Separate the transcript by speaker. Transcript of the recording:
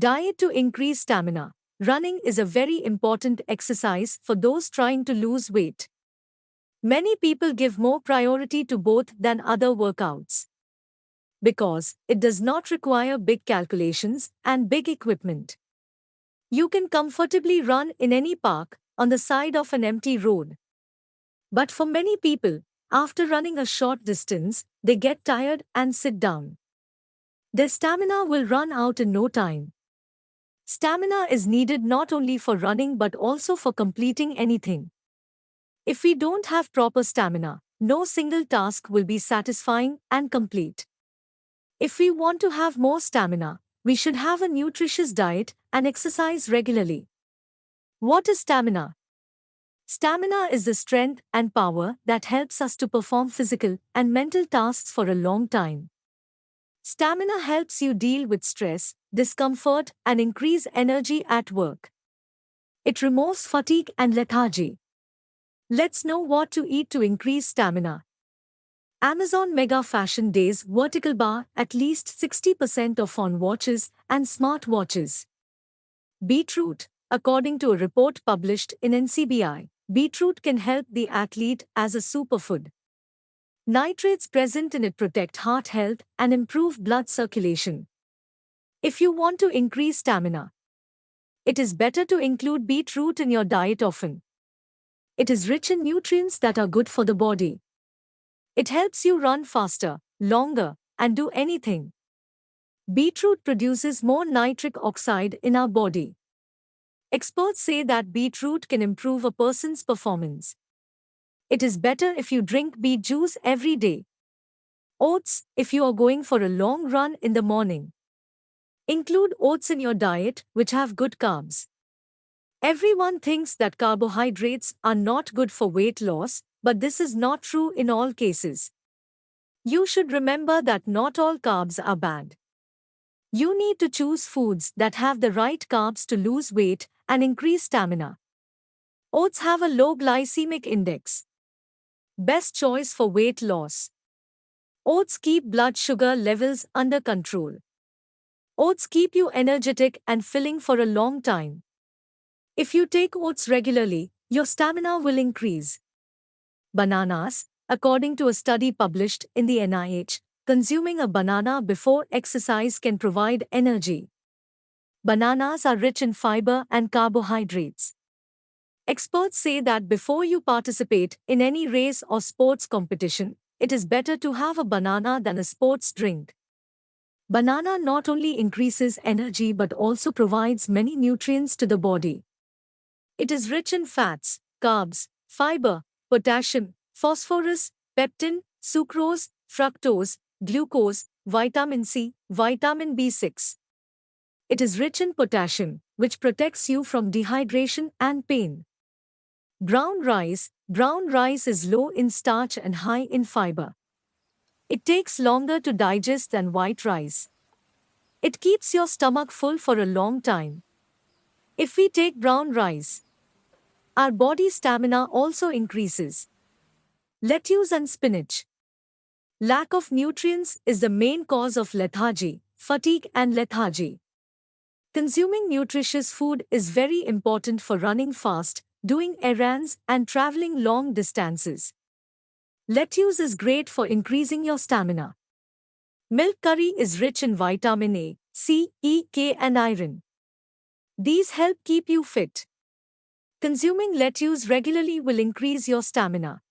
Speaker 1: Diet to increase stamina. Running is a very important exercise for those trying to lose weight. Many people give more priority to both than other workouts because it does not require big calculations and big equipment. You can comfortably run in any park on the side of an empty road. But for many people, after running a short distance, they get tired and sit down. Their stamina will run out in no time. Stamina is needed not only for running but also for completing anything. If we don't have proper stamina, no single task will be satisfying and complete. If we want to have more stamina, we should have a nutritious diet and exercise regularly. What is stamina? Stamina is the strength and power that helps us to perform physical and mental tasks for a long time. Stamina helps you deal with stress, discomfort, and increase energy at work. It removes fatigue and lethargy. Let's know what to eat to increase stamina. Amazon Mega Fashion Days vertical bar at least 60% off on watches and smartwatches. Beetroot. According to a report published in NCBI, beetroot can help the athlete as a superfood. Nitrates present in it protect heart health and improve blood circulation. If you want to increase stamina, it is better to include beetroot in your diet often. It is rich in nutrients that are good for the body. It helps you run faster, longer, and do anything. Beetroot produces more nitric oxide in our body. Experts say that beetroot can improve a person's performance. It is better if you drink beet juice every day. Oats, if you are going for a long run in the morning. Include oats in your diet, which have good carbs. Everyone thinks that carbohydrates are not good for weight loss, but this is not true in all cases. You should remember that not all carbs are bad. You need to choose foods that have the right carbs to lose weight and increase stamina. Oats have a low glycemic index. Best choice for weight loss. Oats keep blood sugar levels under control. Oats keep you energetic and filling for a long time. If you take oats regularly, your stamina will increase. Bananas. According to a study published in the NIH, consuming a banana before exercise can provide energy. Bananas are rich in fiber and carbohydrates. Experts say that before you participate in any race or sports competition, it is better to have a banana than a sports drink. Banana not only increases energy but also provides many nutrients to the body. It is rich in fats, carbs, fiber, potassium, phosphorus, peptin, sucrose, fructose, glucose, vitamin C, vitamin B6. It is rich in potassium, which protects you from dehydration and pain. Brown rice. Brown rice is low in starch and high in fiber. It takes longer to digest than white rice. It keeps your stomach full for a long time. If we take brown rice, our body stamina also increases. Lettuce and spinach. Lack of nutrients is the main cause of lethargy, fatigue and lethargy. Consuming nutritious food is very important for running fast, doing errands, and traveling long distances. Lettuce is great for increasing your stamina. Milk curry is rich in vitamin A, C, E, K, and iron. These help keep you fit. Consuming lettuce regularly will increase your stamina.